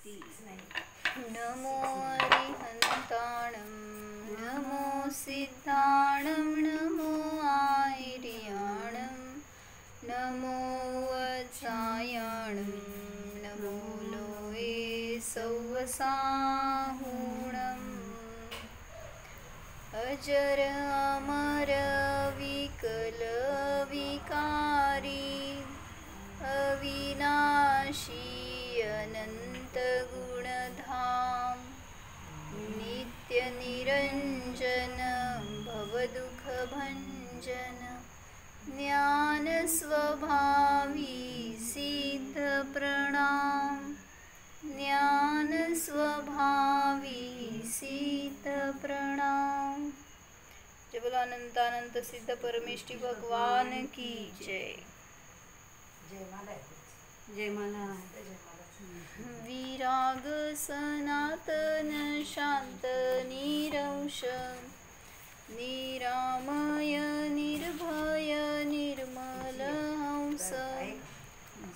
नमो अरिहन्ताणं नमो सिद्धाणं नमो आयर्याणं नमो वत्सायाणं नमो लोये सौवसाहुणम् अजर अमर विकल विकारी अविनाशी अनंत गुणधाम नित्य निरंजन भवदुख भंजन ज्ञान स्वभावी सिद्ध प्रणाम ज्ञान स्वभावी सिद्ध प्रणाम। जय बोलो अनंतानंत सिद्ध परमेष्टि भगवान की जय। जय माला। विराग सनातन शांत निरंश निरामय निर्भय निर्मल हंस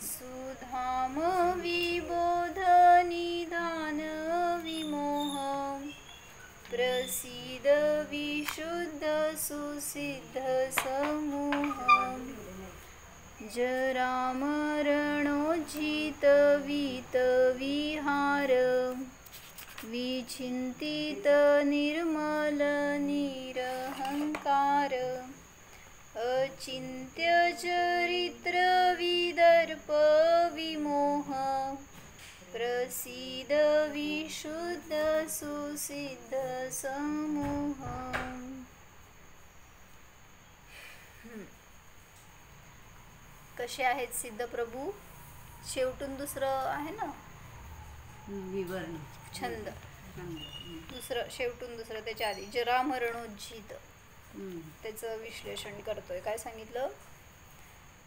सुधाम विबोध निधान विमोह प्रसीद विशुद्ध सुसिद्ध समूह जरामरणोजित वीत विहार विचिंतित निर्मल निरहंकार अचिंत्य चरित्र विदर्प विमोह प्रसीद विशुद्ध सुसिद्ध समूह। कसे आहेत सिद्ध प्रभू? शेवटून दुसरं आहे ना विवरण छंद, दुसरं शेवटून दुसरं त्याच्या आधी जरामरणोज्जित त्याचं विश्लेषण करतोय। काय सांगितलं?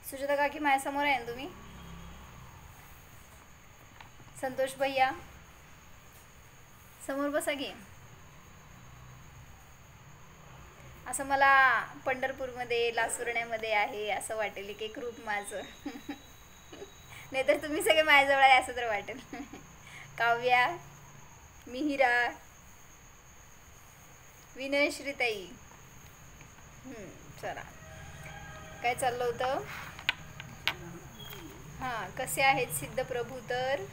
सुजाता काकी माझ्यासमोर आहे ना तुम्ही? संतोष भैया समोर बसा की। असं मला पंढरपूरमध्ये लासुरण्यामध्ये आहे असं वाटेल एक रूप माझं नाहीतर तुम्ही सगळे माझ्याजवळ आहे असं तर वाटेल काव्या मिहिरा विनयश्रीताई चला काय चाललं होतं? हां, कसे आहेत सिद्ध प्रभू? तर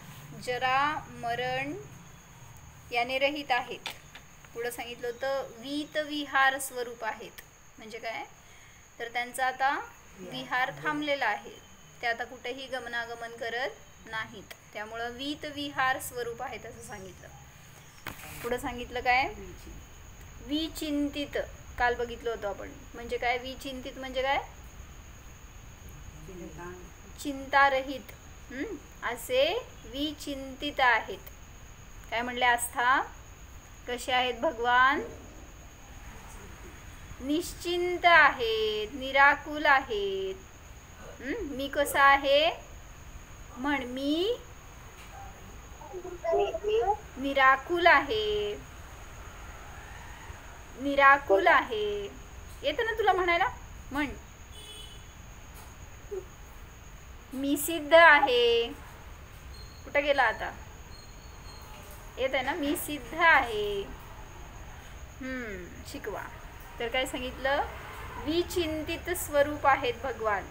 जरा मरण याने रहित आहेत। पुढं सांगितलं होतं वीत विहार स्वरूप आहेत। म्हणजे काय? तर त्यांचा आता विहार थांबलेला आहे, ते आता कुठेही गमनागमन करत नाहीत, त्यामुळं वीत विहार स्वरूप आहेत असं सांगितलं। पुढं सांगितलं काय? विचिंतित काल बघितलं होतं आपण। म्हणजे काय विचिंतित? म्हणजे काय? चिंतारहित असे विचिंतित आहेत। काय म्हणले आस्था? कसे आहेत भगवान? निश्चिंत आहेत, निराकुल आहेत। मी कसा आहे? म्हण, मी निराकुल आहे, निराकुल आहे। येतं ना तुला म्हणायला? म्हण, मी सिद्ध आहे। कुठं गेला आता? येत आहे ना? मी सिद्ध आहे। शिकवा। तर काय सांगितलं? विचिंतित स्वरूप आहेत भगवान।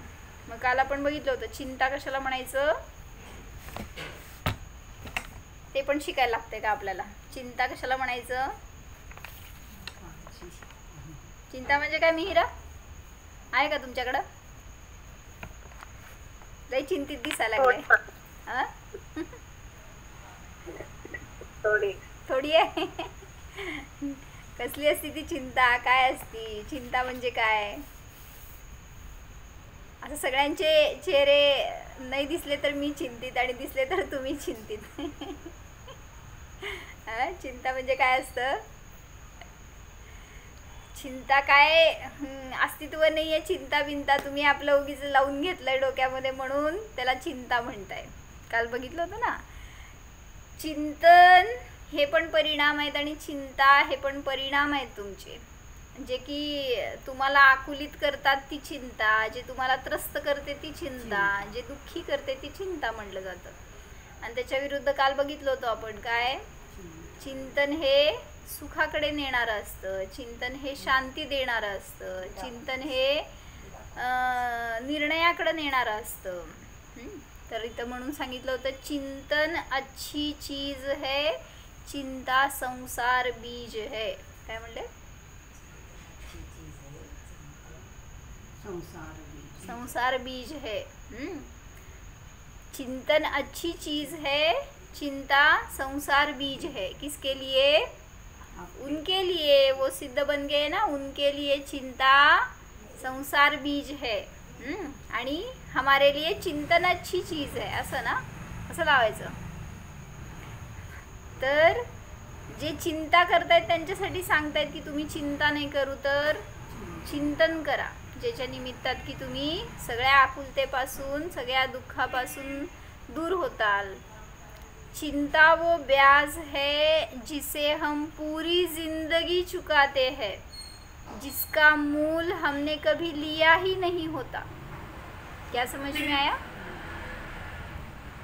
मग काल आपण बघितलं होतं चिंता कशाला म्हणायचं ते पण शिकायला लागतंय का आपल्याला? चिंता कशाला म्हणायचं? चिंता म्हणजे काय मिहिरा? आहे का तुमच्याकडं? लय चिंतित दिसायला लागलाय। थोडी आहे कसली असती ती चिंता? काय असती चिंता? म्हणजे काय? असं सगळ्यांचे चेहरे नाही दिसले तर मी चिंतित आणि दिसले तर तुम्ही चिंतित चिंता म्हणजे काय असतं? चिंता काय अस्तित्व नाही आहे। चिंता बिंता तुम्ही आपलं उगीच लावून घेतलंय डोक्यामध्ये म्हणून त्याला चिंता म्हणताय। काल बघितलं होतं ना? चिंतन हे पण परिणाम आहेत आणि चिंता हे पण परिणाम आहेत तुमचे, जे की तुम्हाला आकुलित करतात ती चिंता, जे तुम्हाला त्रस्त करते ती चिंता, जे दुःखी करते ती चिंता म्हटलं जातं। आणि त्याच्या विरुद्ध काल बघितलं होतं आपण काय, चिंतन हे सुखाकडे नेणारं असतं, चिंतन हे शांती देणारं असतं, चिंतन हे निर्णयाकडे नेणारं असतं. तर इथं म्हणून सांगितलं होतं चिंतन अच्छी चीज है, चिंता संसार बीज है. काय म्हणले? संसार बीज है. चिंतन अच्छी चीज है, चिंता संसार बीज है. किसके लिए? उनके लिए. वो सिद्ध बन गए ना, उनके लिए चिंता संसार बीज है. आणि हमारे लिए चिंतन अच्छी चीज है. असं ना, असं लावायचं. तर जे चिंता करतायत त्यांच्यासाठी सांगतायत की तुम्ही चिंता नाही करू तर चिंतन करा, ज्याच्या निमित्तात की तुम्ही सगळ्या आकुलतेपासून सगळ्या दुःखापासून दूर होताल. चिंता वो ब्याज है जिसे हम पूरी जिंदगी चुकाते हैं, जिसका मूल हमने कभी लिया ही नहीं होता. क्या समझ में आया?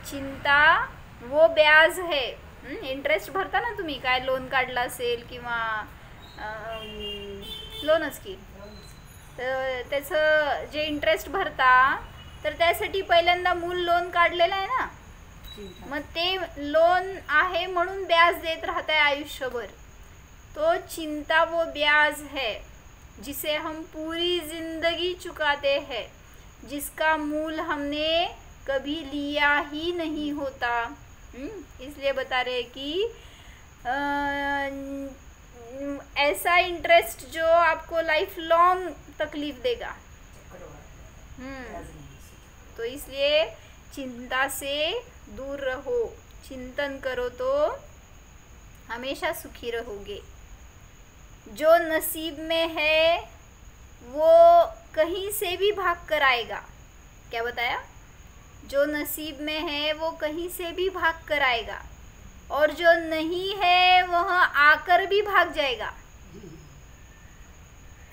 चिंता वो ब्याज है. इंटरेस्ट भरता ना तुम्ही, काय लोन काढला असेल किंवा लोनच की, तर त्याचं जे इंटरेस्ट भरता, तर त्यासाठी पहिल्यांदा मूल लोन काढलेलं आहे ना, मग ते लोन आहे म्हणून ब्याज देत राहत आहे आयुष्यभर. तो चिंता वो ब्याज है जिसे हम पूरी जिंदगी चुकाते हैं, जिसका मूल हमने कभी लिया ही नहीं होता. इसलिए बता रहे कि ऐसा इंटरेस्ट जो आपको लाइफ लॉन्ग तकलीफ देगा. तो इसलिए चिंता से दूर रहो, चिंतन करो तो हमेशा सुखी रहोगे. जो नसीब में है वो कहीं से भी भाग कर आएगा. क्या बताया? जो नसीब में है वो कहीं से भी भाग कर आएगा, और जो नहीं है वह आकर भी भाग जाएगा.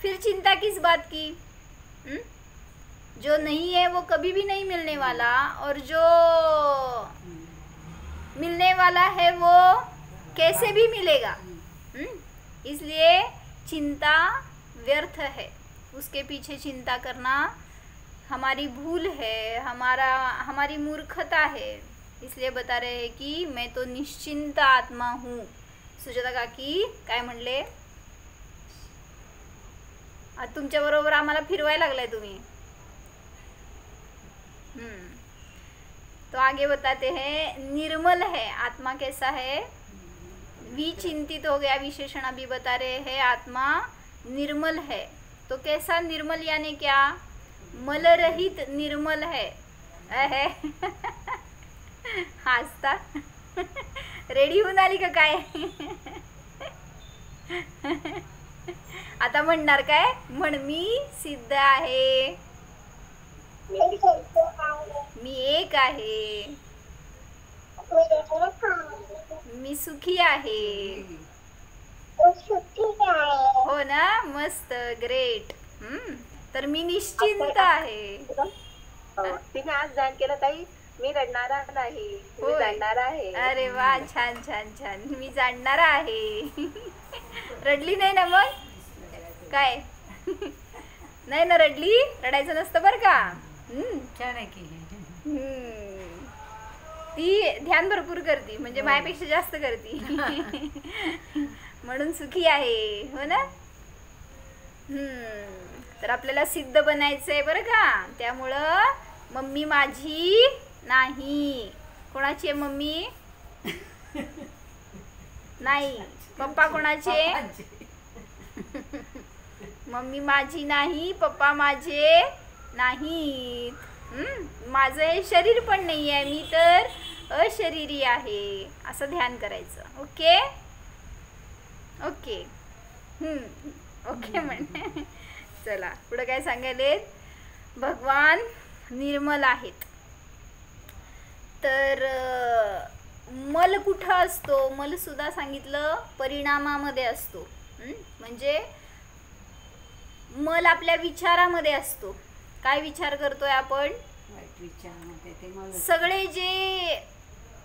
फिर चिंता किस बात की? जो नहीं है वो कभी भी नहीं मिलने वाला, और जो मिलने वाला है वो कैसे भी मिलेगा. इसलिए चिंता व्यर्थ है. उसके पीछे चिंता करना हमारी भूल है, हमारी मूर्खता है. इसलिए बता रहे हैं कि मैं तो निश्चिंत आत्मा हूँ. सुजाता काकी काय म्हणले? आता तुमच्या बरोबर आम्हाला फिरवायला लागलाय तुम्ही. तो आगे बताते हैं निर्मल है. आत्मा कैसा है? विचिंतित हो गया, विशेषण अभी बता रहे हैं. आत्मा निर्मल है. तो कैसा निर्मल यानी क्या? मल रहित निर्मल है. हसता रेडी होऊन आली का काय? आता म्हणणार काय? म्हण मी सिद्ध आहे, मी एक आहे, मी सुखी आहे. हो ना, मस्त, ग्रेट. तर मी निश्चिंत आहे. तिने आज ध्यान केलं ताई, मी रडणारा नाही, मी जाणणारा आहे. अरे वा, छान छान छान. मी जाणणारा आहे. रडली नाही ना मग? काय नाही ना रडली? रडायचं नसतं बरं का. छान आहे की. ती ध्यान भरपूर करते, म्हणजे माझ्यापेक्षा जास्त करते. म्हणून सुखी आहे. हो ना. तर आपल्याला सिद्ध बनायचंय बरं का. त्यामुळं मम्मी माझी नाही. कोणाची आहे मम्मी? नाही. पप्पा कोणाचे? मम्मी माझी नाही, पप्पा माझे नाहीत. माझं हे शरीर पण नाही आहे, मी तर अशरीरी आहे. असं ध्यान करायचं. Okay okay. ओके म्हण. चला पुढे काय सांगायलेत? भगवान निर्मल आहेत. तर मल कुठं असतो? मल सुद्धा सांगितलं परिणामामध्ये असतो. म्हणजे मल आपल्या विचारामध्ये असतो. काय विचार करतोय आपण? सगळे जे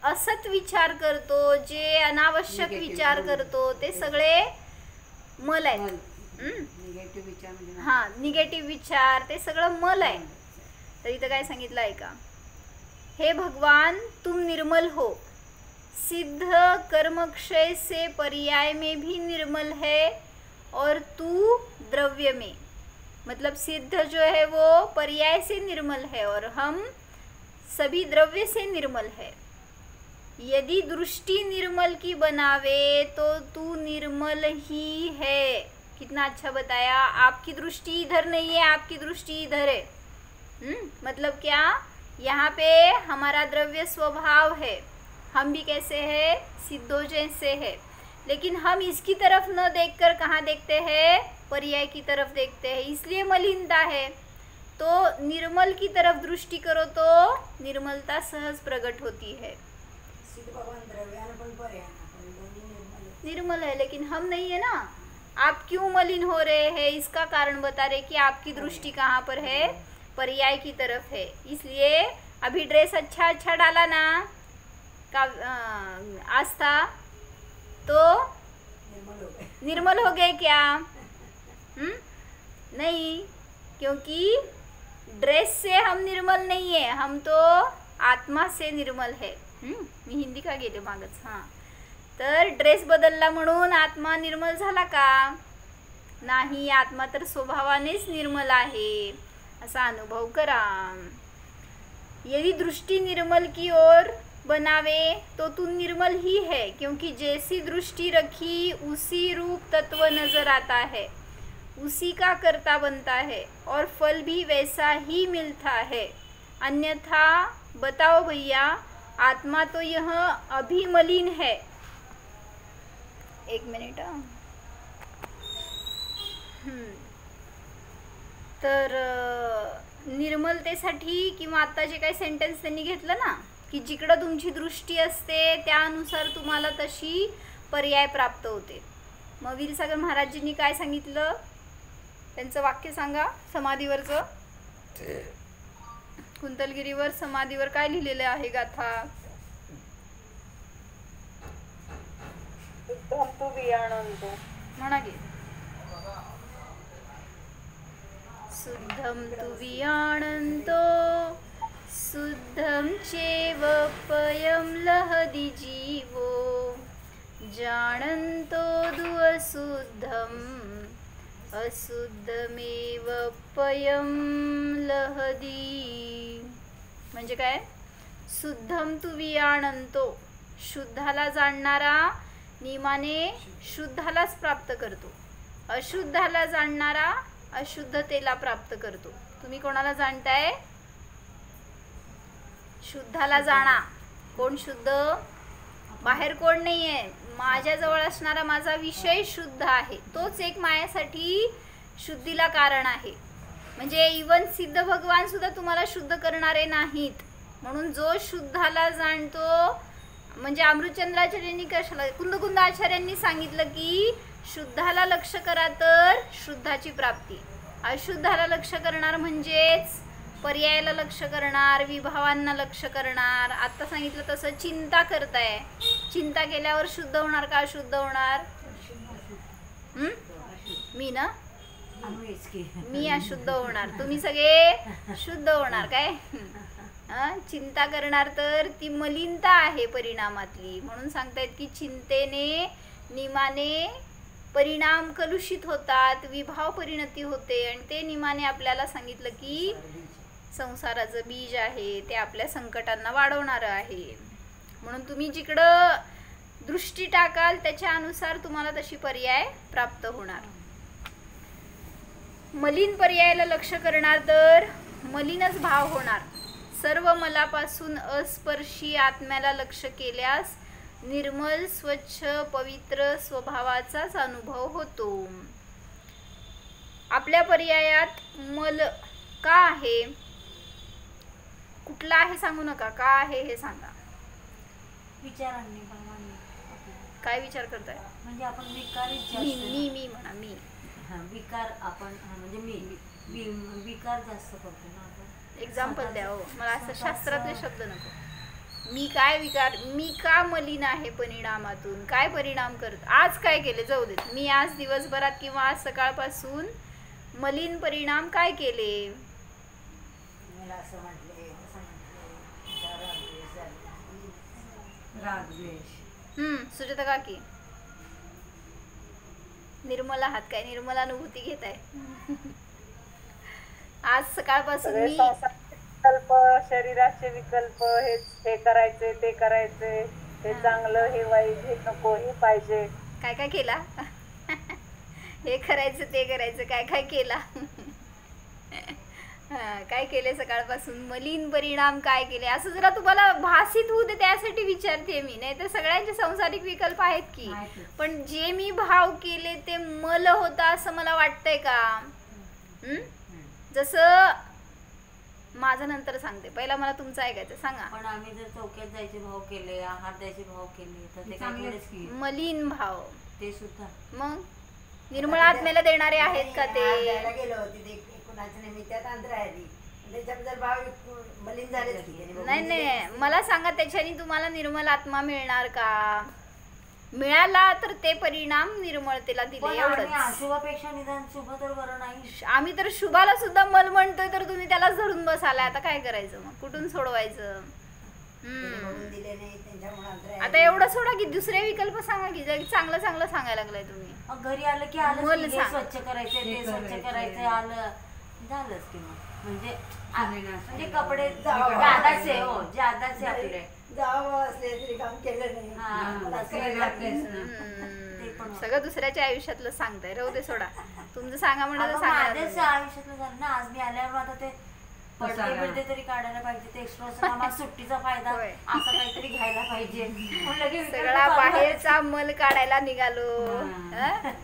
असत विचार करतो, जे अनावश्यक विचार करतो, ते सगळे मल आहेत. निगेटिव्ह विचार म्हणजे हा, निगेटिव्ह विचार ते सगळं मल आहे. तर इथं काय सांगितलं आहे का, हे भगवान तुम निर्मल हो, सिद्ध कर्मक्षय से पर्याय में भी निर्मल है और तू द्रव्य में, मतलब सिद्ध जो है वो पर्याय से निर्मल है और हम सभी द्रव्य से निर्मल है. यदि दृष्टि निर्मल की बनावे तो तू निर्मल ही है. कितना अच्छा बताया. आपकी दृष्टि इधर नहीं है, आपकी दृष्टि इधर है. मतलब क्या, यहाँ पे हमारा द्रव्य स्वभाव है, हम भी कैसे हैं, सिद्धों जैसे है, लेकिन हम इसकी तरफ न देखकर कहाँ देखते हैं, पर्याय की तरफ देखते हैं, इसलिए मलिनता है. तो निर्मल की तरफ दृष्टि करो तो निर्मलता सहज प्रकट होती है. निर्मल है, लेकिन हम नहीं है ना. आप क्यों मलिन हो रहे हैं, इसका कारण बता रहे कि आपकी दृष्टि कहाँ पर है, पर्याय की तरफ है. इसलिए अभी ड्रेस अच्छा अच्छा डाला ना का आस्था, तो निर्मल हो गए क्या? नहीं, क्योंकि ड्रेस से हम निर्मल नहीं है, हम तो आत्मा से निर्मल है. मी हिंदी का गेले मागच. हां, तर ड्रेस बदलला म्हणून आत्मा निर्मल झाला का? नाही, आत्मा तर स्वभावानेच निर्मल आहे, असा अनुभव करा. यदि दृष्टि निर्मल की ओर बनावे तो तू निर्मल ही है, क्योंकि जैसी दृष्टि रखी उसी रूप तत्व नजर आता है, उसी का कर्ता बनता है और फल भी वैसा ही मिलता है. अन्यथा बताओ भैया, आत्मा तो यह अभी मलिन है. एक मिनिट. तर निर्मलतेसाठी किंवा आता जे काही सेंटेन्स त्यांनी घेतलं ना, की जिकडं तुमची दृष्टी असते त्यानुसार तुम्हाला तशी पर्याय प्राप्त होते. मग वीरसागर महाराजांनी काय सांगितलं, त्यांचं वाक्य सांगा. समाधीवरचं, कुंतलगिरीवर समाधीवर काय लिहिलेलं आहे गाथा? म्हणा की, शुद्धं तु वियाणन्तो शुद्धं चैव पयं लहदि जीवो जानन्तो दु अशुद्धम् अशुद्धमेव पयं लहदी. म्हणजे काय, शुद्धम तु वियाणन्तो, शुद्धाला जाणणारा नियमाने शुद्धालाच प्राप्त करतो, अशुद्धाला जाणणारा अशुद्धतेला प्राप्त करतो. तुम्ही कोणाला जाणताय? शुद्धाला जाणा. कोण शुद्ध? बाहेर कोण नाही आहे, माझ्याजवळ असणारा माझा विषय शुद्ध आहे, तोच एक माझ्यासाठी शुद्धीला कारण आहे. म्हणजे इवन सिद्ध भगवान सुद्धा तुम्हाला शुद्ध करणारे नाहीत. म्हणून जो शुद्धाला जाणतो, म्हणजे अमृतचंद्राचार्यांनी कशाला, कुंद आचार्यांनी सांगितलं की शुद्धाला लक्ष करा तर शुद्धाची प्राप्ती, अशुद्धाला लक्ष करणार म्हणजेच पर्यायाला लक्ष करणार, विभावांना लक्ष करणार. आता सांगितलं तसं चिंता करताय, चिंता केल्यावर शुद्ध होणार का अशुद्ध होणार? मी ना, मी अशुद्ध होणार, तुम्ही सगळे शुद्ध होणार काय? चिंता करणार तर ती मलिनता आहे परिणामातली. म्हणून सांगतायत की चिंतेने नियमाने परिणाम कलुषित होतात, विभाव परिणती होते, आणि ते नियमाने आपल्याला सांगितलं की संसाराचं बीज आहे, ते आपल्या संकटांना वाढवणारं आहे. म्हणून तुम्ही जिकडं दृष्टी टाकाल त्याच्या अनुसार तुम्हाला तशी पर्याय प्राप्त होणार. मलिन पर्यायाला लक्ष करणार तर मलिनच भाव होणार. सर्व मलापासून अस्पर्शी आत्म्याला लक्ष केल्यास निर्मल स्वच्छ पवित्र स्वभावाचाच अनुभव होतो. आपल्या पर्यायात मल का आहे, कुठला आहे सांगू नका, का आहे हे सांगा. विचारांनी काय विचार करताय? म्हणजे आपण विकारीत मी म्हणा, मी विकार आपण म्हणजे मी विकार जास्त करतो ना आपण. एक्झाम्पल द्या हो मला, असं शास्त्रातले शब्द नको. मी काय विकार, मी का मलिन आहे परिणामातून, काय परिणाम करत, आज काय केले, जाऊ देत, मी आज दिवसभरात किंवा आज सकाळपासून मलिन परिणाम काय केले. मला असं म्हटले रागद्वेष. सुजाता काकी, निर्मला आहात काय, निर्मला अनुभूती घेत आहे. आज सकाळपासून मी विकल्प, शरीराचे विकल्प, हे करायचे, ते करायचे, हे चांगलं, हे वाईट, हे नको, हे पाहिजे, काय काय केला. हे करायचं, ते करायचं, काय काय केला. काय केले सकाळपासून, मलिन परिणाम काय केले, असं जरा तुम्हाला भासित होऊ दे त्यासाठी विचारते मी. नाही तर सगळ्यांचे संसारिक विकल्प आहेत की, पण जे मी भाव केले ते मल होता असं मला वाटतंय का. जसं माझं नंतर सांगते, पहिला मला तुमचं ऐकायचं, सांगा. पण आम्ही जर चौक्यात जायचे भाव केले, आहार द्यायचे भाव केले तर ते चांगलेच की. मलिन भाव ते सुद्धा मग निर्मळ आत्म्याला देणारे आहेत का ते. नाही नाही, मला सांगा त्याच्याने तुम्हाला निर्मल आत्मा मिळणार का. मिळाला तर ते परिणाम निर्मळतेला दिले, एवढंच. अशुभापेक्षा निदान शुभ तर बरं नाही. आम्ही तर शुभाला सुद्धा मल म्हणतोय, तर तुम्ही त्यालाच धरून बसाला. आता काय करायचं मग, कुठून सोडवायचं. आता एवढं सोडा की दुसरे विकल्प सांगा की, चांगलं चांगलं सांगायला लागलाय तुम्ही. घरी आलं की आलं स्वच्छ करायचं, ते स्वच्छ करायचं, आलं झालंच की. म्हणजे कपडे जादाचे, हो जादाचे आपले सगळं दुसऱ्याच्या आयुष्यातलं सांगताय. राहू दे, सोडा. तुमचं सांगा म्हणलं माझ्याच आयुष्यातलं झालं ना. आज मी आल्यावर आता ते पडदे तरी काढायला पाहिजे, ते एक्स्ट्रा सुट्टीचा फायदा असं काहीतरी घ्यायला पाहिजे. सगळा बाहेरचा मल काढायला निघालो,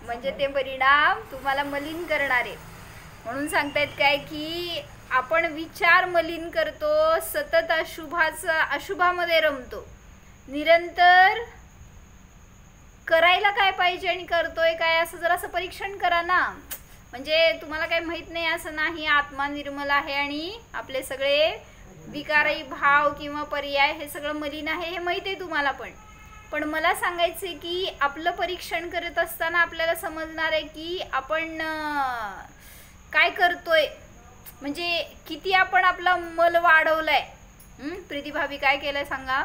म्हणजे ते परिणाम तुम्हाला मलिन करणारे. म्हणून सांगतायत काय की आपण विचार मलिन करतो, सतत अशुभामध्ये रमतो. निरंतर करायला काय पाहिजे आणि करतोय काय असं जरासं परीक्षण करा ना. म्हणजे तुम्हाला काही माहित नाही असं नाही. आत्मा निर्मल आहे आणि आपले सगळे विकारी भाव किंवा पर्याय हे सगळं मलिन आहे हे माहित आहे तुम्हाला. पण मला सांगायचं की आपलं परीक्षण करत असताना आपल्याला समजणार आहे की आपण काय करतोय, म्हणजे किती आपण आपला मल वाढवलाय. प्रीती भाभी काय केलंय सांगा.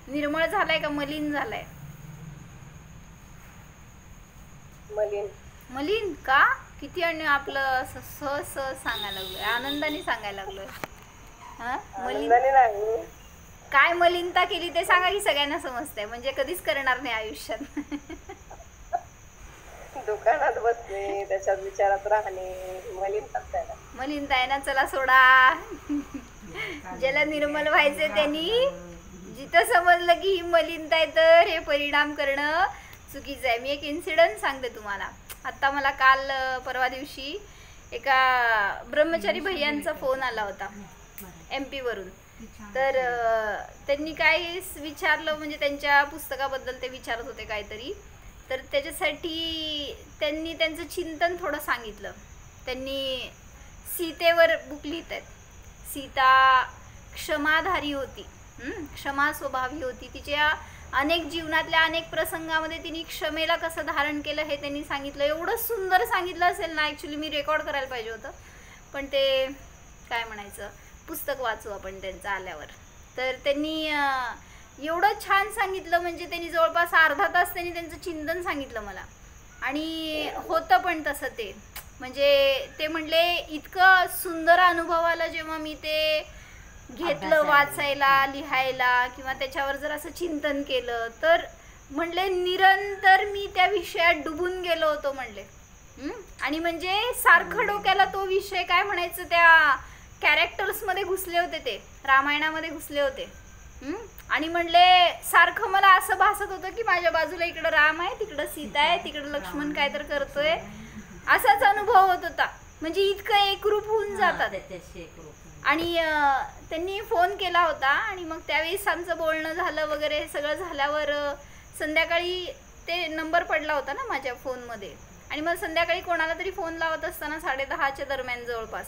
निर्मळ झालाय का मलिन झालाय. मलिन. मलिन का, किती आणि आपलं सहज सांगायला लागलोय, आनंदाने सांगायला लागलोय. मलिन काय मलिनता केली ते सांगा की सगळ्यांना समजतंय, म्हणजे कधीच करणार नाही आयुष्यात. दुकानात बसणे, त्याच्यात विचारात राहणे, मलिनता आहे ना. चला सोडा. ज्याला निर्मल व्हायचं त्यांनी जिथं समजलं की ही मलिनता आहे तर हे परिणाम करणं चुकीचं आहे. मी एक इन्सिडेंट सांगते तुम्हाला. आत्ता मला काल परवा दिवशी एका ब्रह्मचारी भैयांचा फोन आला होता MP वरून. तर त्यांनी काय विचारलं, म्हणजे त्यांच्या पुस्तकाबद्दल ते विचारत होते काहीतरी. तर त्याच्यासाठी त्यांनी त्यांचं चिंतन थोडं सांगितलं. त्यांनी सीतेवर बुक लिहित आहेत. सीता क्षमाधारी होती, क्षमा स्वभावी होती. तिच्या अनेक जीवनातल्या अनेक प्रसंगामध्ये तिने क्षमेला कसं धारण केलं हे त्यांनी सांगितलं. एवढं सुंदर सांगितलं असेल ना, ॲक्च्युली मी रेकॉर्ड करायला पाहिजे होतं, पण ते काय म्हणायचं, पुस्तक वाचू आपण त्यांचं आल्यावर. तर त्यांनी एवढं छान सांगितलं, म्हणजे त्यांनी जवळपास अर्धा तास त्यांनी त्यांचं चिंतन सांगितलं मला. आणि होतं पण तसं ते, म्हणजे ते म्हणले इतकं सुंदर अनुभव आला जेव्हा मी ते घेतलं वाचायला, लिहायला किंवा त्याच्यावर जर असं चिंतन केलं, तर म्हणले निरंतर मी त्या विषयात डुबून गेलो होतो म्हणले. आणि म्हणजे सारखं डोक्याला तो विषय काय म्हणायचं, त्या कॅरेक्टर्समध्ये घुसले होते, ते रामायणामध्ये घुसले होते. आणि म्हणले सारखं मला असं भासत होतं की माझ्या बाजूला इकडं राम आहे, तिकडं सीता आहे, तिकडं लक्ष्मण काय तर करतोय, असाच अनुभव होत होता. म्हणजे इतकं एकरूप होऊन जातात. आणि त्यांनी फोन केला होता आणि मग त्यावेळेस आमचं बोलणं झालं वगैरे. हे सगळं झाल्यावर संध्याकाळी ते नंबर पडला होता ना माझ्या फोनमध्ये. आणि मग संध्याकाळी कोणाला तरी फोन लावत असताना 10:30च्या दरम्यान जवळपास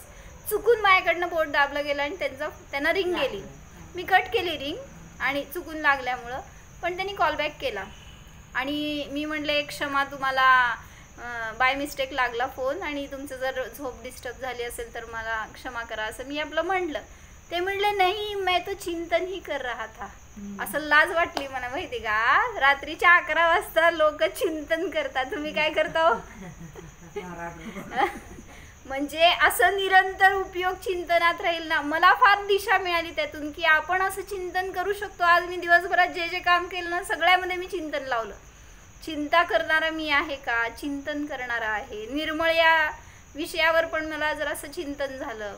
चुकून माझ्याकडनं बोट दाबलं गेलं आणि त्यांना रिंग गेली. मी कट केली रिंग आणि चुकून लागल्यामुळं, पण त्यांनी कॉलबॅक केला आणि मी म्हणले क्षमा, तुम्हाला बाय मिस्टेक लागला फोन आणि तुमचं जर झोप डिस्टर्ब झाली असेल तर मला क्षमा करा, असं मी आपलं म्हटलं. ते म्हणले नाही, मैं तो चिंतन ही कर रहा था. असं लाज वाटली मला, माहिती का, रात्रीच्या 11 वाजता लोक चिंतन करतात, तुम्ही काय करता हो? म्हणजे असं निरंतर उपयोग चिंतनात राहील ना. मला फार दिशा मिळाली त्यातून की आपण असं चिंतन करू शकतो. आज मी दिवसभरात जे जे काम केलं ना, सगळ्यामध्ये मी चिंतन लावलं. चिंता करणारा मी आहे का, चिंतन करणारा आहे. निर्मळ या विषयावर पण मला जरासं चिंतन झालं.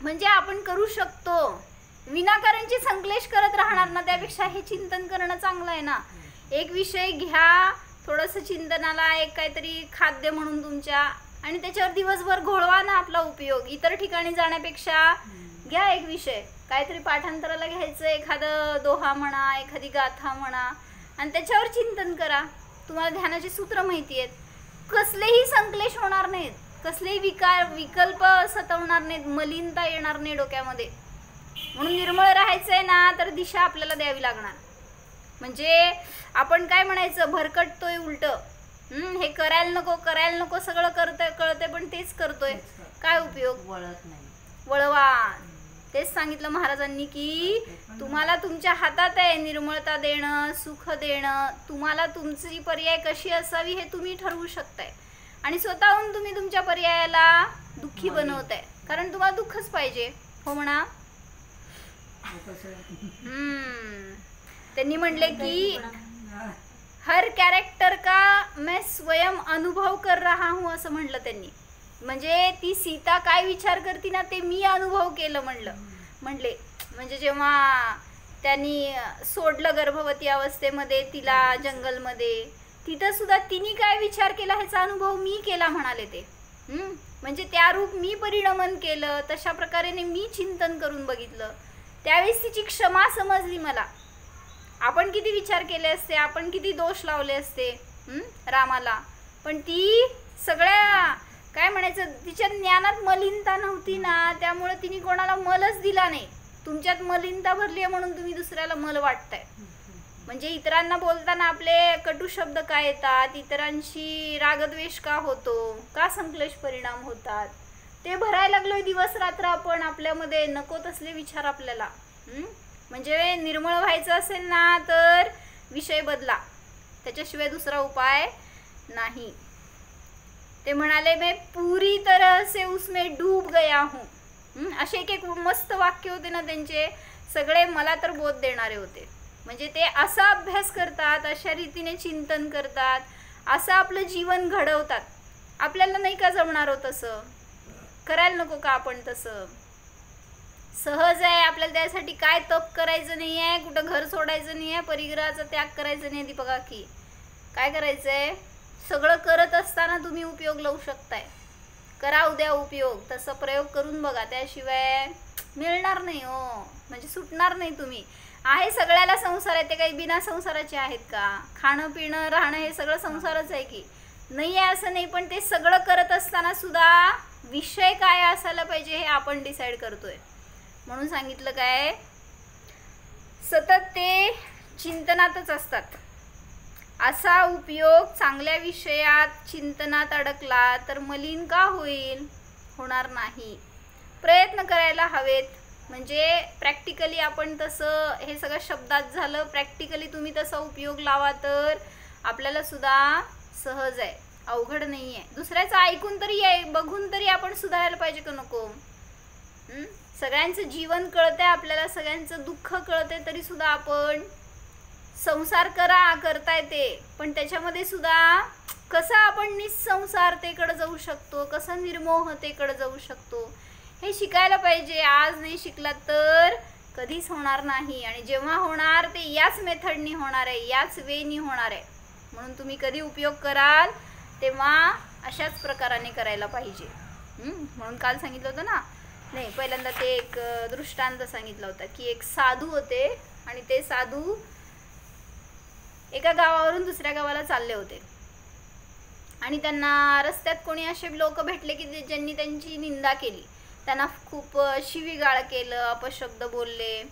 म्हणजे आपण करू शकतो, विनाकारणची संकलेश करत राहणार ना, त्यापेक्षा हे चिंतन करणं चांगलं आहे ना. एक विषय घ्या, थोडंसं चिंतनाला एक काहीतरी खाद्य म्हणून तुमच्या, आणि त्याच्यावर दिवसभर घोळवा ना आपला उपयोग. इतर ठिकाणी जाण्यापेक्षा घ्या एक विषय, काहीतरी पाठांतराला घ्यायचं, एखादं दोहा म्हणा, एखादी गाथा म्हणा, आणि त्याच्यावर चिंतन करा. तुम्हाला ध्यानाचे सूत्र माहिती आहेत, कसलेही संकलेश होणार नाहीत, कसलेही विकल्प सतवणार नाहीत, मलिनता येणार नाही डोक्यामध्ये. म्हणून निर्मळ राहायचंय ना, तर दिशा आपल्याला द्यावी लागणार. म्हणजे आपण काय म्हणायचं, भरकटतोय उलट, हे करायला नको सगळं कळतंय पण तेच करतोय, काय उपयोग, वळत नाही, वळवा. तेच सांगितलं महाराजांनी की तुम्हाला तुमच्या हातात आहे निर्मळता देणं, सुख देणं. तुम्हाला तुमची पर्याय कशी असावी हे तुम्ही ठरवू शकताय, आणि स्वतःहून तुम्ही तुमच्या पर्यायाला दुःखी बनवताय, कारण तुम्हाला दुःखच पाहिजे. हो म्हणा. त्यांनी म्हणले की हर कॅरेक्टर का मैं स्वयं अनुभव कर रहा हूँ, असं म्हणलं त्यांनी. म्हणजे ती सीता काय विचार करते ना, ते मी अनुभव केलं म्हणले. म्हणजे जेव्हा त्यांनी सोडलं गर्भवती अवस्थेमध्ये तिला जंगलमध्ये, तिथं सुद्धा तिने काय विचार केला ह्याचा अनुभव मी केला म्हणाले ते. म्हणजे त्या रूप मी परिणमन केलं, तशा प्रकारे मी चिंतन करून बघितलं. त्यावेळेस तिची क्षमा समजली मला. आपण किती विचार केले असते, आपण किती दोष लावले असते रामाला, पण ती सगळ्या काय म्हणायचं, तिच्या ज्ञानात मलिनता नव्हती ना, त्यामुळे तिने कोणाला मलच दिला नाही. तुमच्यात मलिनता भरली आहे म्हणून तुम्ही दुसऱ्याला मल वाटताय. म्हणजे इतरांना बोलताना आपले कटू शब्द का येतात, इतरांशी रागद्वेष का होतो, का संकलेश परिणाम होतात, ते भरायला लागलोय दिवस रात्र आपण आपल्यामध्ये. नको तसले विचार आपल्याला. म्हणजे निर्मळ व्हायचं असेल ना, तर विषय बदला, त्याच्याशिवाय दुसरा उपाय नाही. ते म्हणाले मैं पूरी तरह से उसमें डूब गया हूँ. असे एक मस्त वाक्य होते ना त्यांचे, सगळे मला तर बोध देणारे होते. म्हणजे ते असा अभ्यास करतात, अशा रीतीने चिंतन करतात, असं आपलं जीवन घडवतात. आपल्याला नाही का जमणार हो तसं, करायला नको का आपण तसं. सहज आहे आपल्याला, त्यासाठी काय तप करायचं नाही आहे, कुठं घर सोडायचं नाही आहे, परिग्रहाचा त्याग करायचं नाही. दीपका की काय करायचंय, सगळं करत असताना तुम्ही उपयोग लावू शकताय. करा उद्या उपयोग, तसं प्रयोग करून बघा, त्याशिवाय मिळणार नाही हो. म्हणजे सुटणार नाही तुम्ही. आहे सगळ्याला संसार आहे, ते काही बिना संसाराचे आहेत का? खाणं पिणं राहणं हे सगळं संसारच आहे की नाही आहे असं नाही, पण ते सगळं करत असताना सुद्धा विषय काय असायला पाहिजे हे आपण डिसाईड करतोय. म्हणून सांगितलं काय, सतत ते चिंतनातच असतात. असा उपयोग चांगल्या विषयात चिंतनात अडकला तर मलिन का होईल, होणार नाही. प्रयत्न करायला हवेत. म्हणजे प्रॅक्टिकली आपण तसं, हे सगळं शब्दात झालं, प्रॅक्टिकली तुम्ही तसा उपयोग लावा तर आपल्याला सुद्धा सहज आहे, अवघड नाही आहे. दुसऱ्याचं ऐकून तरी बघून तरी आपण सुधारायला पाहिजे का नको. सगळ्यांचं जीवन कळतंय आपल्याला, सगळ्यांचं दुःख कळतंय, तरी सुद्धा आपण संसार करताय ते, पण त्याच्यामध्ये सुद्धा कसं आपण निसंसारतेकडे जाऊ शकतो, कसं निर्मोहतेकडे जाऊ शकतो हे शिकायला पाहिजे. आज नाही शिकला तर कधीच होणार नाही, आणि जेव्हा होणार ते याच मेथडनी होणार आहे, याच वेनी होणार आहे. म्हणून तुम्ही कधी उपयोग कराल तेव्हा अशाच प्रकाराने करायला पाहिजे. म्हणून काल सांगितलं होतं ना, नाही पहिल्यांदा ते एक दृष्टांत सांगितलं होता की एक साधू होते, आणि ते साधू एका गावावरून दुसऱ्या गावाला चालले होते, आणि त्यांना रस्त्यात कोणी असे लोक भेटले की ज्यांनी त्यांची निंदा केली, त्यांना खूप शिवीगाळ केलं, अपशब्द बोलले,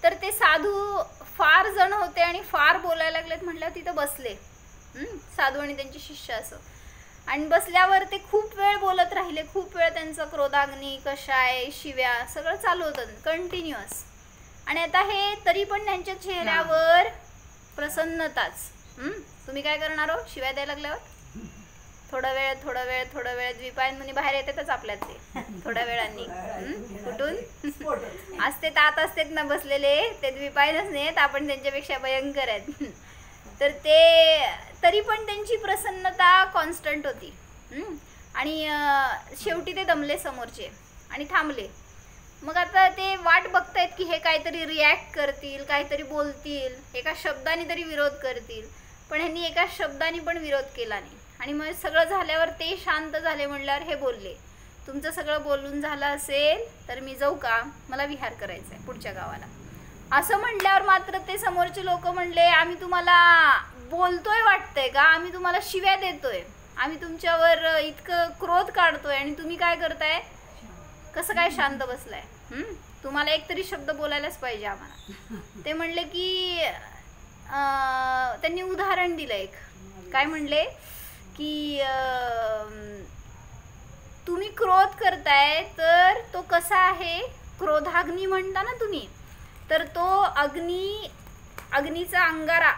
तर ते साधू फार जण होते आणि फार बोलायला लागलेत म्हटल्यावर तिथं बसले. साधू आणि त्यांचे शिष्य असं. आणि बसल्यावर ते खूप वेळ बोलत राहिले. खूप वेळ त्यांचं क्रोधाग्नी, कषाय, शिव्या सगळं चालू होतं कंटिन्युअस. आणि आता हे तरी पण त्यांच्या चेहऱ्यावर प्रसन्नताच. तुम्ही काय करणार हो शिव्या द्यायला लागल्यावर? थोडा वेळ द्विपायन बाहेर येतातच आपल्यात ते थोड्या वेळांनी. कुठून असते तात असतेत ना बसलेले, ते द्विपायनच नाहीत, आपण त्यांच्यापेक्षा भयंकर आहेत. तर ते तरी पण त्यांची प्रसन्नता कॉन्स्टंट होती. आणि शेवटी ते दमले समोरचे आणि थांबले. मग आता ते वाट बघतायत की हे काहीतरी रिॲक्ट करतील, काहीतरी बोलतील, एका शब्दाने तरी विरोध करतील. पण ह्यांनी एका शब्दाने पण विरोध केला नाही. आणि मग सगळं झाल्यावर ते शांत झाले. म्हणल्यावर हे बोलले, तुमचं सगळं बोलून झालं असेल तर मी जाऊ का? मला विहार करायचा आहे पुढच्या गावाला. असं म्हटल्यावर मात्र ते समोरचे लोक म्हणले, आम्ही तुम्हाला बोलतोय वाटतंय का? आम्ही तुम्हाला शिव्या देतोय, आम्ही तुमच्यावर इतकं क्रोध काढतोय आणि तुम्ही काय करताय? कसं काय शांत बसलाय? तुम्हाला एकतरी शब्द बोलायलाच पाहिजे आम्हाला. ते म्हणले की त्यांनी उदाहरण दिलं एक. काय म्हणले की तुम्ही क्रोध करताय तर तो कसा आहे? क्रोधाग्नी म्हणता ना तुम्ही, तर तो अग्नीचा अंगारा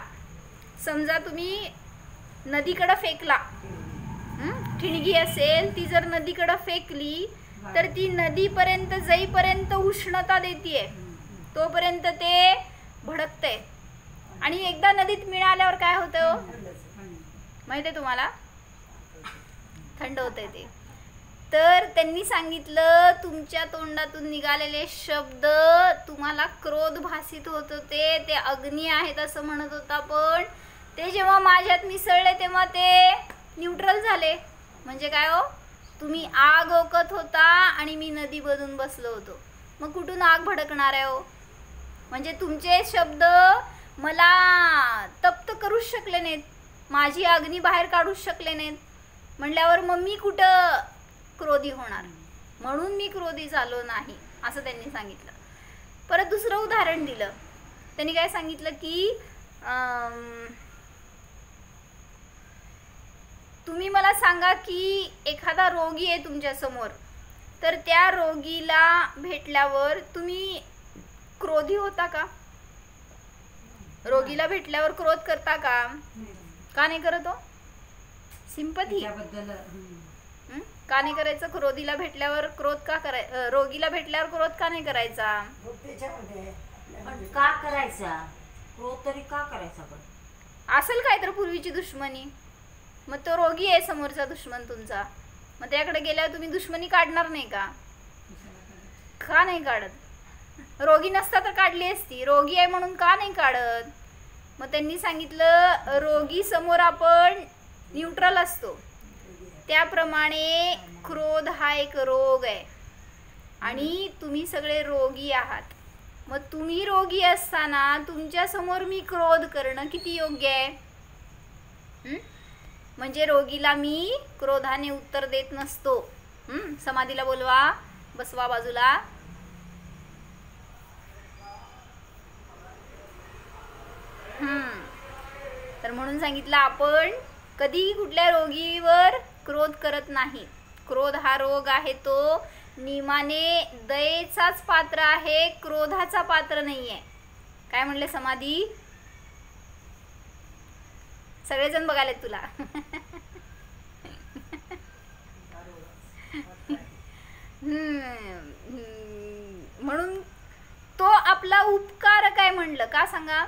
समजा तुम्ही नदीकडं फेकला. ठिणगी असेल ती जर नदीकडं फेकली तर ती नदीपर्यंत जाईपर्यंत उष्णता देतीये, तोपर्यंत ते भडकते. आणि एकदा नदीत मिळाल्यावर काय होतं माहिती आहे तुम्हाला? थंड होते ते. तर त्यांनी सांगितलं तुमच्या तोंडातून निघालेले शब्द तुम्हाला क्रोध भासित होत होते, ते अग्नी आहेत असं म्हणत होता, पण ते जेव्हा माझ्यात मिसळले तेव्हा ते न्यूट्रल झाले. म्हणजे काय हो, तुम्ही आग ओकत होता आणि मी नदी बनून बसलो होतो. मग कुठून आग भडकणार आहे हो? म्हणजे तुमचे शब्द मला तप्त करूच शकले नाहीत, माझी अग्नी बाहेर काढूच शकले नाहीत. म्हटल्यावर मग मी कुठं क्रोधी होणार? म्हणून मी क्रोधी झालो नाही असं त्यांनी सांगितलं. परत दुसरं उदाहरण दिलं. त्यांनी काय सांगितलं की तुम्ही मला सांगा की एखादा रोगी आहे तुमच्या समोर, तर त्या रोगीला भेटल्यावर तुम्ही क्रोधी होता का? रोगीला भेटल्यावर क्रोध करता का? का नाही करत हो? सिंपथी का नाही करायचं? क्रोधीला भेटल्यावर क्रोध का करायचा? रोगीला भेटल्यावर क्रोध का नाही करायचा? पण का करायचा क्रोध? तरी का करायचा? पण असेल काय तर पूर्वीची दुश्मनी. मग तो रोगी आहे समोरचा दुश्मन तुमचा, मग त्याकडे गेल्यावर तुम्ही दुश्मनी काढणार नाही का? का नाही काढत? रोगी नसता तर काढली असती, रोगी आहे म्हणून का नाही काढत? मग त्यांनी सांगितलं रोगी समोर आपण न्यूट्रल असतो, त्याप्रमाणे क्रोध हा एक रोग आहे आणि तुम्ही सगळे रोगी आहात. मग तुम्ही रोगी असताना तुमच्या समोर मी क्रोध करणं किती योग्य आहे? म्हणजे रोगीला मी क्रोधाने उत्तर देत नसतो. समाधीला बोलवा, बसवा बाजूला. तर म्हणून सांगितलं आपण कधी कुठल्या रोगीवर क्रोध करत नाही. क्रोध हा रोग आहे, तो नियमाने दयेचाच पात्र आहे, क्रोधाचा पात्र नाहीये. काय म्हणले समाधी? सगळेजण बघायला तुला. म्हणून तो आपला उपकार काय म्हणलं का सांगा?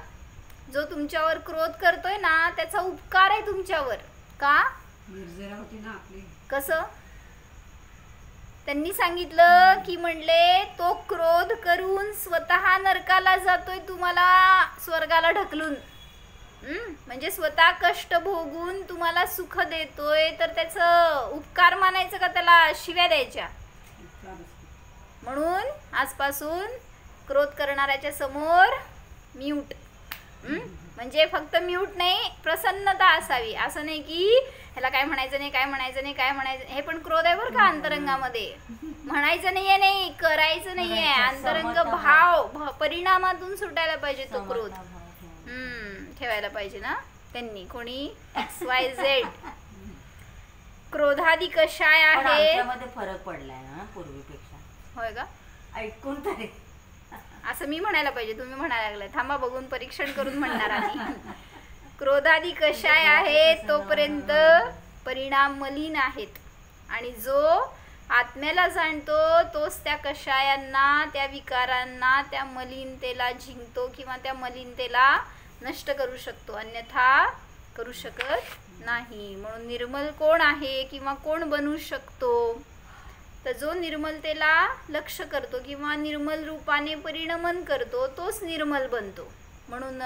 जो तुमच्यावर क्रोध करतोय ना त्याचा उपकार आहे तुमच्यावर. का? कसं? त्यांनी सांगितलं की म्हणले तो क्रोध करून स्वतः नरकाला जातोय, तुम्हाला स्वर्गाला ढकलून. म्हणजे स्वतः कष्ट भोगून तुम्हाला सुख देतोय, तर त्याचं उपकार मानायचं का त्याला शिव्या द्यायच्या? म्हणून आजपासून क्रोध करणाऱ्याच्या समोर म्यूट. म्हणजे फक्त म्यूट नाही, प्रसन्नता असावी. असं नाही की ह्याला काय म्हणायचं नाही, काय म्हणायचं नाही, काय म्हणायचं, हे पण क्रोध आहे बरं का अंतरंगामध्ये. म्हणायचं नाहीये, नाही करायचं नाहीये, अंतरंग भाव परिणामातून सुटायला पाहिजे तो क्रोध. ठेवायला पाहिजे ना त्यांनी, कोणी XYZ. क्रोधादी कशाय आहे, फरक पडलाय ना पूर्वीपेक्षा. होय का, ऐकून तरी असं मी म्हणायला पाहिजे, तुम्ही म्हणायला लागलाय. थांबा बघून परीक्षण करून म्हणणार आम्ही. क्रोधादी कशाय आहे, तोपर्यंत परिणाम मलिन आहेत. आणि जो आत्म्याला जाणतो तोच त्या कषायांना, त्या विकारांना, त्या मलिनतेला जिंकतो किंवा त्या मलिनतेला नष्ट करू शकतो, अन्यथा करू शकत नाही. म्हणून निर्मल कोण आहे किंवा कोण बनू शकतो, तर जो निर्मलतेला लक्ष करतो किंवा निर्मल रूपाने परिणमन करतो तोच निर्मल बनतो. म्हणून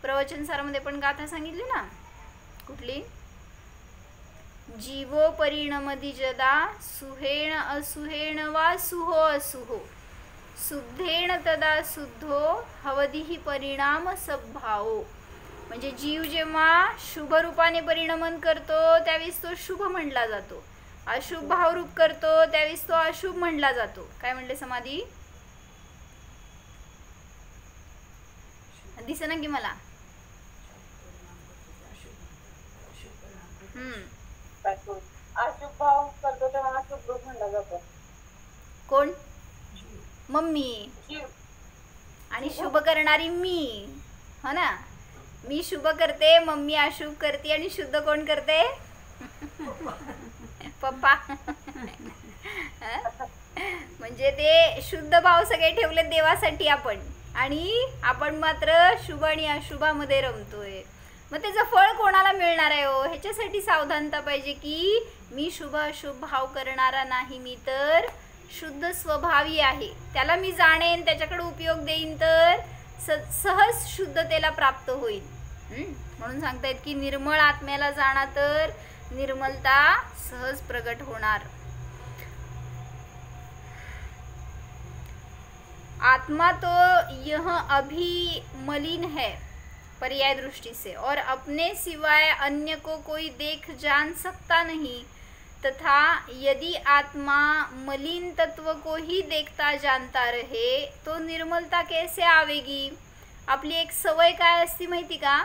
प्रवचन सारामध्ये पण गाथा सांगितली ना, कुठली, जीवो परिणमदी जदा सुहेण असुहेण वा सुहो असुहो शुद्धेण तदा शुद्धो हवदिही परिणाम सद्भावो. म्हणजे जीव जेव्हा शुभ रूपाने परिणमन करतो त्यावेळेस तो शुभ म्हणला जातो, अशुभ भावरूप करतो त्यावेळेस तो अशुभ म्हणला जातो. काय म्हणले समाधी, दिसेना की मला. अशुभ भाव करतो तेव्हा अशुभ रूप म्हणला जातो. कोण, मम्मी. आणि शुभ करणारी मी, हो ना. मी शुभ करते, मम्मी अशुभ करते, आणि शुद्ध कोण करते, पप्पा. म्हणजे ते शुद्ध भाव सगळे ठेवले देवासाठी आपण, आणि आपण मात्र शुभ आणि अशुभामध्ये रमतोय. मग त्याचं फळ कोणाला मिळणार आहे हो, ह्याच्यासाठी सावधानता पाहिजे की मी शुभ अशुभ भाव करणारा नाही, मी तर शुद्ध स्वभावी आहे. त्याला मी जाणेन, त्याच्याकडे उपयोग देईन तर सहज शुद्धतेला प्राप्त होईल. म्हणून सांगतायत की निर्मळ आत्म्याला जाणा तर निर्मलता सहज प्रगट होणार. आत्मा तो यह अभी मलिन है पर्याय दृष्टि से, और अपने सिवाय अन्य को कोई देख जान सकता नहीं, तथा यदि आत्मा मलिन तत्व को ही देखता जानता रहे तो निर्मलता कैसे आवेगी. आपली एक सवय काय असती माहिती का,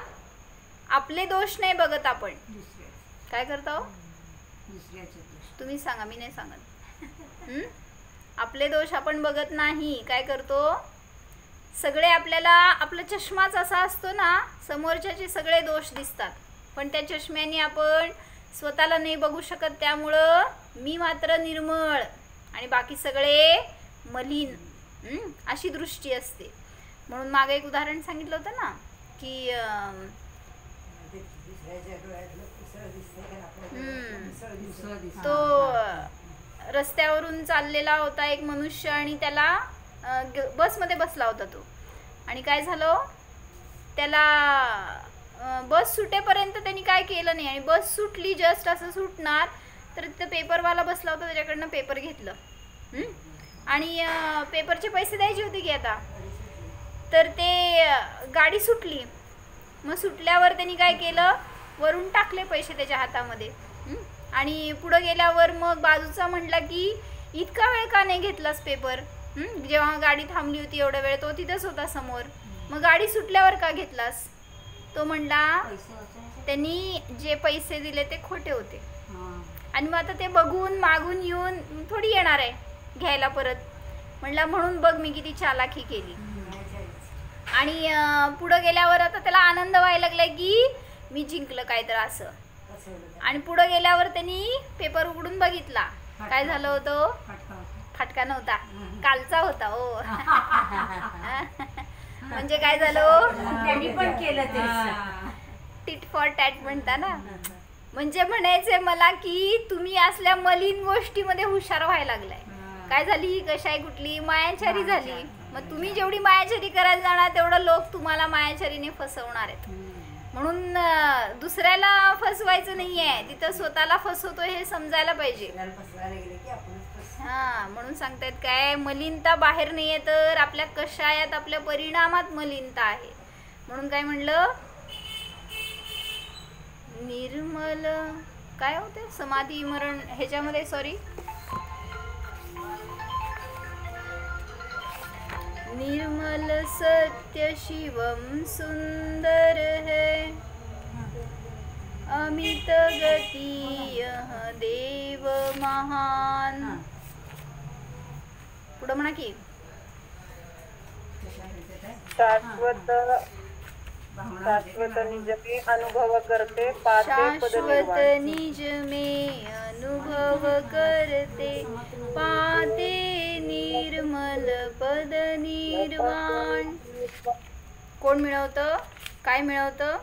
आपले दोष नाही बघत आपण, काय करतो, तुम्ही सांगा, मी नाही सांगत. आपले दोष आपण बघत नाही, काय करतो, सगळे आपल्याला, आपला चष्माच असा असतो ना, समोरच्याचे सगळे दोष दिसतात, पण त्या चष्म्याने आपण स्वतःला नाही बघू शकत. त्यामुळं मी मात्र निर्मळ आणि बाकी सगळे मलिन, अशी दृष्टी असते. म्हणून मागे एक उदाहरण सांगितलं होतं ना की तो रस्त्यावरून चाललेला होता एक मनुष्य, आणि त्याला बसमध्ये बसला होता तो, आणि काय झालं, त्याला बस सुटेपर्यंत त्यांनी काय केलं नाही, आणि बस सुटली, जस्ट असं सुटणार तर तिथं पेपरवाला बसला होता, त्याच्याकडनं पेपर घेतलं, आणि पेपरचे पैसे द्यायचे होते की आता, तर ते गाडी सुटली. मग सुटल्यावर त्यांनी काय केलं, वरून टाकले पैसे त्याच्या हातामध्ये, आणि पुढं गेल्यावर मग बाजूचा म्हटला की इतका वेळ का नाही घेतलास पेपर, जेव्हा गाडी थांबली होती एवढा वेळ, तो तिथंच होता समोर, मग गाडी सुटल्यावर का घेतलास. तो म्हणला त्यांनी जे पैसे दिले ते खोटे होते, आणि मग आता ते बघून मागून येऊन थोडी येणार आहे घ्यायला परत. म्हणला म्हणून बघ मी किती चालाखी केली. आणि पुढं गेल्यावर आता त्याला आनंद व्हायला लागला की मी जिंकलं काय तर असं. आणि पुढं गेल्यावर त्यांनी पेपर उघडून बघितला, काय झालं होतं, फाटका नव्हता, कालचा होता हो. म्हणजे काय झालं, त्यांनी पण केलं ते टिट फॉर टॅट म्हणता ना. म्हणजे म्हणायचंय मला की तुम्ही असल्या मलिन गोष्टीमध्ये हुशार व्हायला लागलाय. काय झाली, कशाय कुठली, मायाचारी झाली. मग तुम्ही जेवढी मायाचारी करायला जाणार तेवढं लोक तुम्हाला मायाचारीने फसवणार आहेत. म्हणून दुसऱ्याला फसवायचं नाहीये, तिथं स्वतःला फसवतोय हे समजायला पाहिजे. हा, म्हणून सांगतायत काय, मलिनता बाहेर नाहीये तर आपल्या कषायात, आपल्या परिणामात मलिनता आहे. म्हणून काय म्हणलं, निर्मल काय होते समाधी मरण ह्याच्यामध्ये, सॉरी, निर्मल सत्य शिवम सुंदर है, अमित गती देव महान. पुढं म्हणा की, शाश्वत निज में अनुभव करते पाते पद शाश्वत निर्वाण. निज में अनुभव करते पाते निर्मल पद निर्वाण. कोण मिळवतं, काय मिळवतं,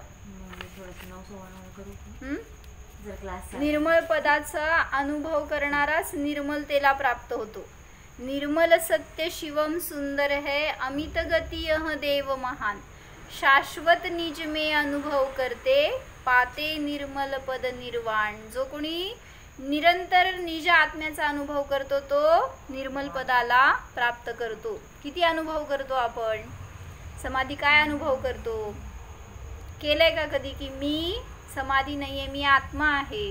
निर्मळ पदाचा अनुभव करणाराच निर्मलतेला प्राप्त होतो. निर्मल सत्य शिवम सुंदर है, अमित गती यह देव महान. शाश्वत निज में अनुभव करते पाते निर्मल पद निर्वाण. जो कोणी निरंतर निज आत्म्याचा अनुभव करतो तो निर्मल पदाला प्राप्त करतो. किती अनुभव करतो आपण, समाधी काय अनुभव करतो, केलंय का कधी की मी समाधी नाहीये, मी आत्मा आहे.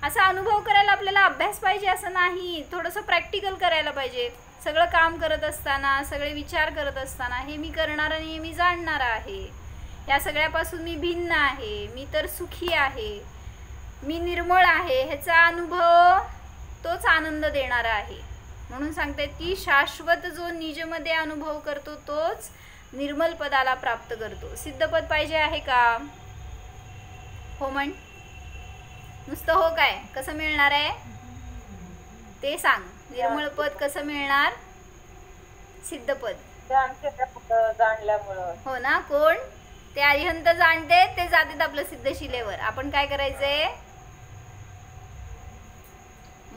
असा अनुभव करायला आपल्याला अभ्यास पाहिजे असं नाही, थोडंसं प्रॅक्टिकल करायला पाहिजे. सगळं काम करत असताना, सगळे विचार करत असताना, हे मी करणार आणि हे मी जाणणार आहे, या सगळ्यापासून मी भिन्न आहे, मी तर सुखी आहे, मी निर्मळ आहे, ह्याचा अनुभव तोच आनंद देणारा आहे. म्हणून सांगते की शाश्वत जो निजमध्ये अनुभव करतो तोच निर्मल पदाला प्राप्त करतो. सिद्धपद पाहिजे आहे का, हो म्हण, नुसतं हो काय, कसं मिळणार आहे ते सांग. निर्मळ पद कसं मिळणार, सिद्धपद जाणल्यामुळं. हो ना, कोण ते अरिहंत जाणते ते जातात आपलं सिद्धशिलेवर. आपण काय करायचंय,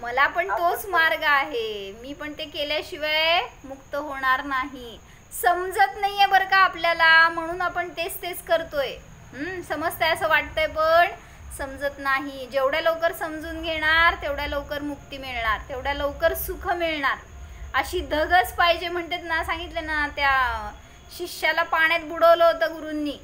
मला पण तोच मार्ग आहे, मी पण ते केल्याशिवाय मुक्त होणार नाही. समजत नाहीये बरं का आपल्याला, म्हणून आपण तेच तेच करतोय. समजतंय असं वाटतंय पण समजत नाही. जेवढ्या लवकर समजून घेणार तेवढ्या लवकर मुक्ती मिळणार, तेवढ्या लवकर सुख मिळणार. अशी धगच पाहिजे म्हणतात ना, सांगितलं ना, त्या शिष्याला पाण्यात बुडवलं होतं गुरूंनी.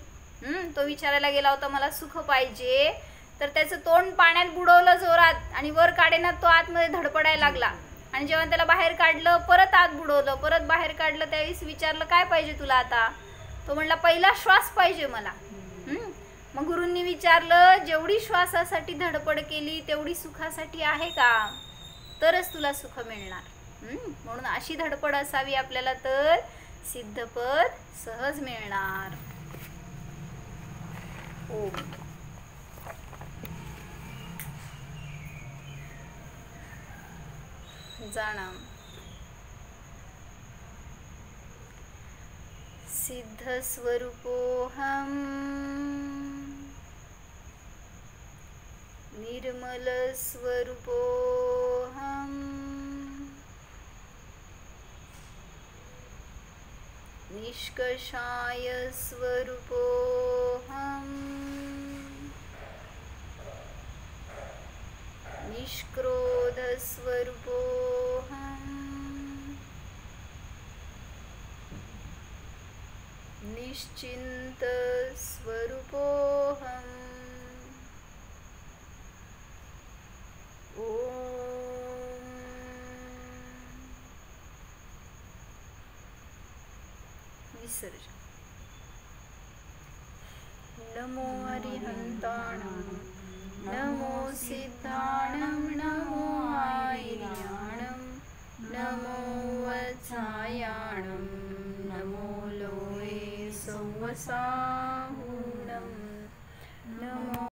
तो विचारायला गेला होता मला सुख पाहिजे, तर त्याचं तोंड पाण्यात बुडवलं जोरात आणि वर काढेना तो आतमध्ये धडपडायला लागला. आणि जेव्हा त्याला बाहेर काढलं, परत आत बुडवलं, परत बाहेर काढलं, त्यावेळेस विचारलं काय पाहिजे तुला आता, तो म्हणला पहिला श्वास पाहिजे मला. मग गुरूंनी विचारलं, जेवढी श्वासासाठी धडपड केली तेवढी सुखासाठी आहे का, तरच तुला सुख मिळणार. म्हणून अशी धडपड असावी आपल्याला, तर सिद्धपद सहज मिळणार. ओम. जाणा सिद्ध स्वरूपोऽहम् निर्मल स्वरूपोऽहम् निष्कषाय स्वरूपोऽहम् निष्क्रोध स्वरूपोऽहम् निश्चिंत स्वरूपोऽहम् ओम. विसर्जन. नमो अरिहंताणं, नमो सिद्धाणं, नमो आयर्याणं, नमो वत्सायाणं, नमो लोये संवसां.